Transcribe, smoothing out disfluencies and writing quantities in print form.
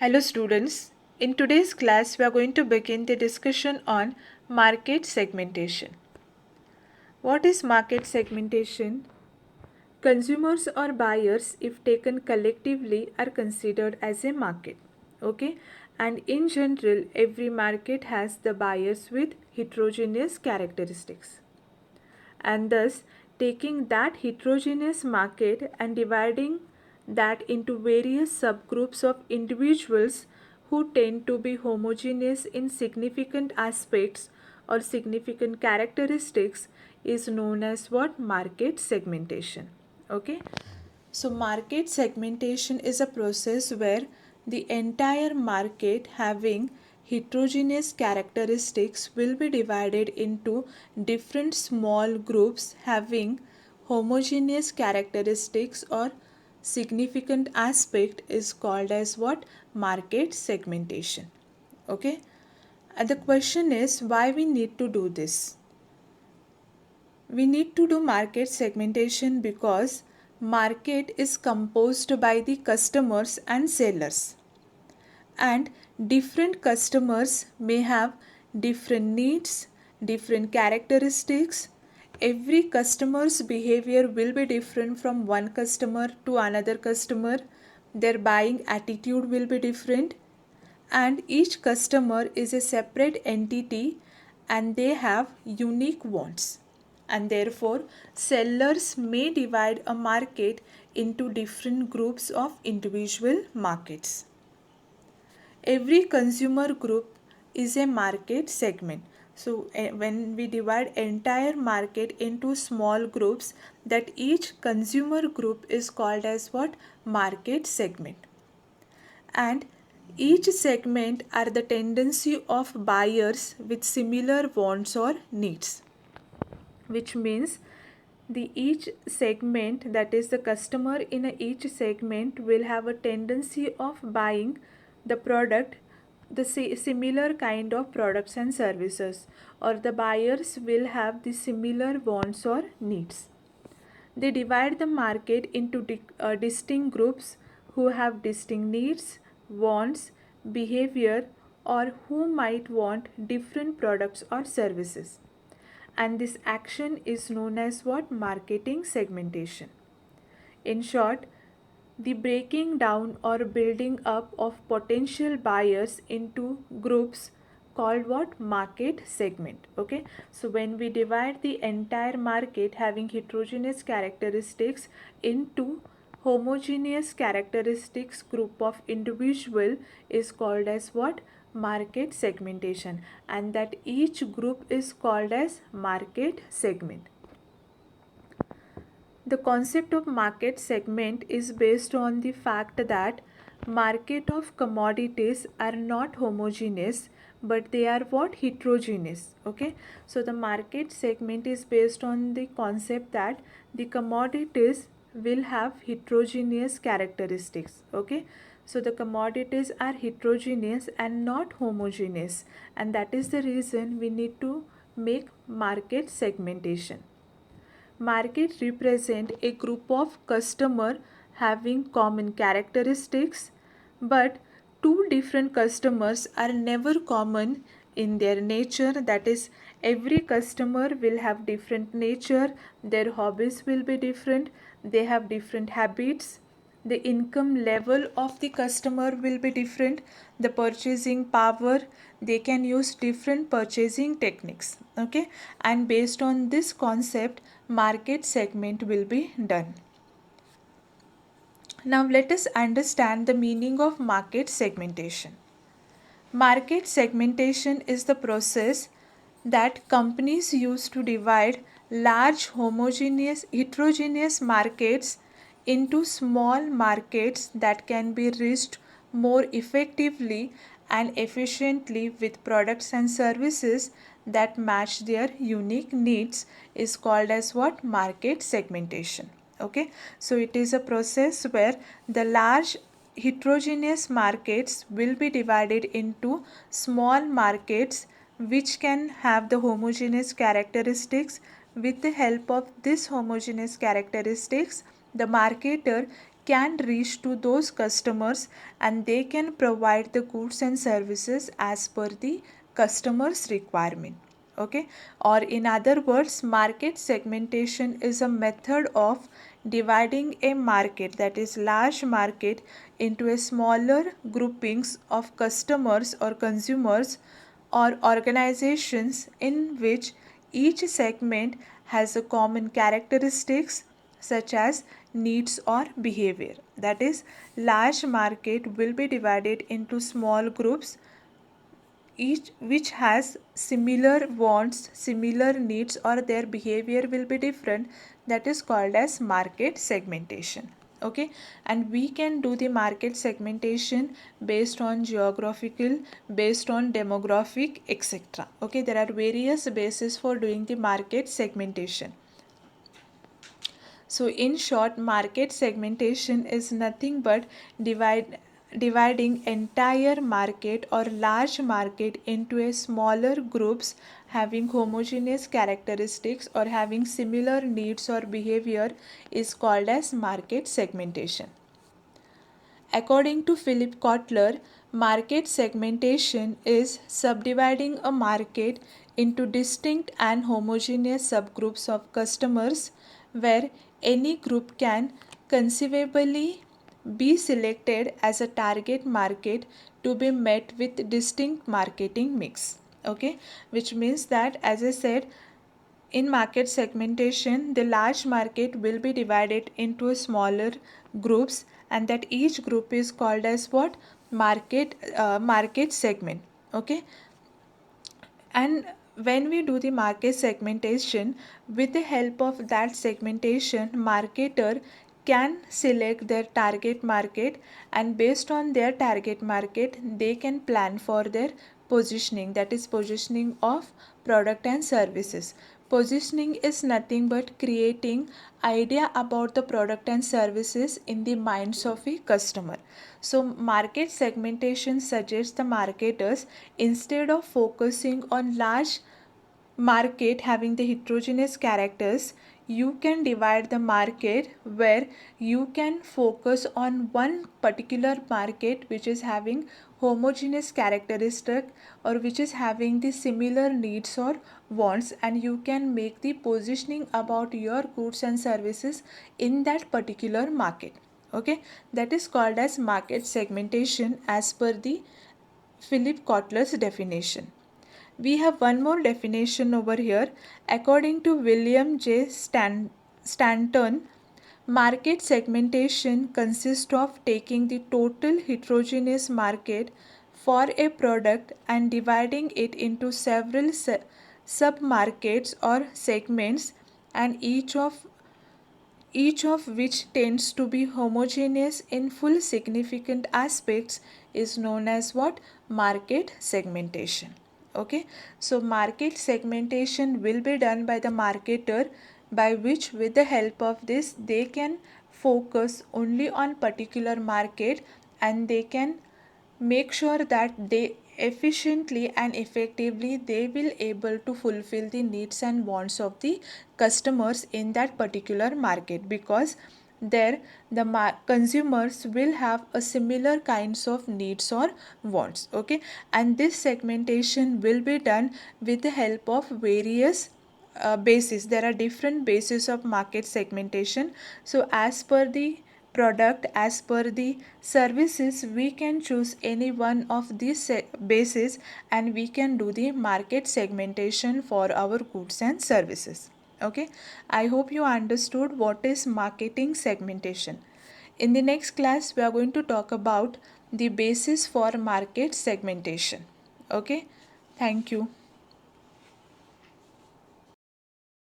Hello students, in today's class we are going to begin the discussion on market segmentation. What is market segmentation? Consumers or buyers, if taken collectively, are considered as a market. Okay, and in general every market has the buyers with heterogeneous characteristics, and thus taking that heterogeneous market and dividing that into various subgroups of individuals who tend to be homogeneous in significant aspects or significant characteristics is known as what? Market segmentation. Okay, so market segmentation is a process where the entire market having heterogeneous characteristics will be divided into different small groups having homogeneous characteristics or significant aspect is called as what? Market segmentation. Okay, and the question is why we need to do this. We need to do market segmentation because market is composed by the customers and sellers, and different customers may have different needs, different characteristics. Every customer's behavior will be different from one customer to another customer. Their buying attitude will be different, and each customer is a separate entity and they have unique wants, and therefore sellers may divide a market into different groups of individual markets. Every consumer group is a market segment. So when we divide entire market into small groups, that each consumer group is called as what? Market segment. And each segment are the tendency of buyers with similar wants or needs, which means the each segment, that is the customer in each segment, will have a tendency of buying the product, the similar kind of products and services, or the buyers will have the similar wants or needs. They divide the market into distinct groups who have distinct needs, wants, behavior, or who might want different products or services. And this action is known as what? Marketing segmentation. In short, the breaking down or building up of potential buyers into groups called what? Market segment. Okay, so when we divide the entire market having heterogeneous characteristics into homogeneous characteristics group of individual is called as what? Market segmentation, and that each group is called as market segment. The concept of market segment is based on the fact that market of commodities are not homogeneous, but they are what? Heterogeneous. Okay, so the market segment is based on the concept that the commodities will have heterogeneous characteristics. Okay, so the commodities are heterogeneous and not homogeneous, and that is the reason we need to make market segmentation. Market represent a group of customer having common characteristics, but two different customers are never common in their nature. That is, every customer will have different nature, their hobbies will be different, they have different habits, the income level of the customer will be different, the purchasing power, they can use different purchasing techniques. Okay, and based on this concept market segment will be done. Now let us understand the meaning of market segmentation. Market segmentation is the process that companies use to divide large heterogeneous markets into small markets that can be reached more effectively and efficiently with products and services that match their unique needs is called as what? Market segmentation. Okay, so it is a process where the large heterogeneous markets will be divided into small markets which can have the homogeneous characteristics. With the help of this homogeneous characteristics, the marketer can reach to those customers and they can provide the goods and services as per the customer's requirement. Okay, or in other words, market segmentation is a method of dividing a market, that is large market, into a smaller groupings of customers or consumers or organizations in which each segment has a common characteristics such as needs or behavior. That is, large market will be divided into small groups, each which has similar wants, similar needs, or their behavior will be different. That is called as market segmentation. Okay, and we can do the market segmentation based on geographical, based on demographic, etc. Okay, there are various bases for doing the market segmentation. So in short, market segmentation is nothing but dividing entire market or large market into a smaller groups having homogeneous characteristics or having similar needs or behavior is called as market segmentation. According to Philip Kotler, market segmentation is subdividing a market into distinct and homogeneous subgroups of customers where any group can conceivably be selected as a target market to be met with distinct marketing mix. Okay, which means that, as I said, in market segmentation, the large market will be divided into smaller groups, and that each group is called as what? Market segment. Okay, and when we do the market segmentation, with the help of that segmentation, marketer can select their target market, and based on their target market they can plan for their positioning, that is positioning of product and services. Positioning is nothing but creating idea about the product and services in the minds of a customer. So market segmentation suggests the marketers, instead of focusing on large market having the heterogeneous characters, you can divide the market where you can focus on one particular market which is having homogeneous characteristic or which is having the similar needs or wants, and you can make the positioning about your goods and services in that particular market. Okay, that is called as market segmentation as per the Philip Kotler's definition. We have one more definition over here. According to William J. Stanton, market segmentation consists of taking the total heterogeneous market for a product and dividing it into several sub-markets or segments, and each of which tends to be homogeneous in full significant aspects is known as what? Market segmentation. Okay, so market segmentation will be done by the marketer, by which with the help of this they can focus only on particular market and they can make sure that they efficiently and effectively they will able to fulfill the needs and wants of the customers in that particular market, because there the consumers will have a similar kinds of needs or wants. Okay, and this segmentation will be done with the help of various bases. There are different bases of market segmentation. So as per the product, as per the services, we can choose any one of these bases and we can do the market segmentation for our goods and services. Okay, I hope you understood what is marketing segmentation. In the next class, we are going to talk about the basis for market segmentation. Okay, thank you.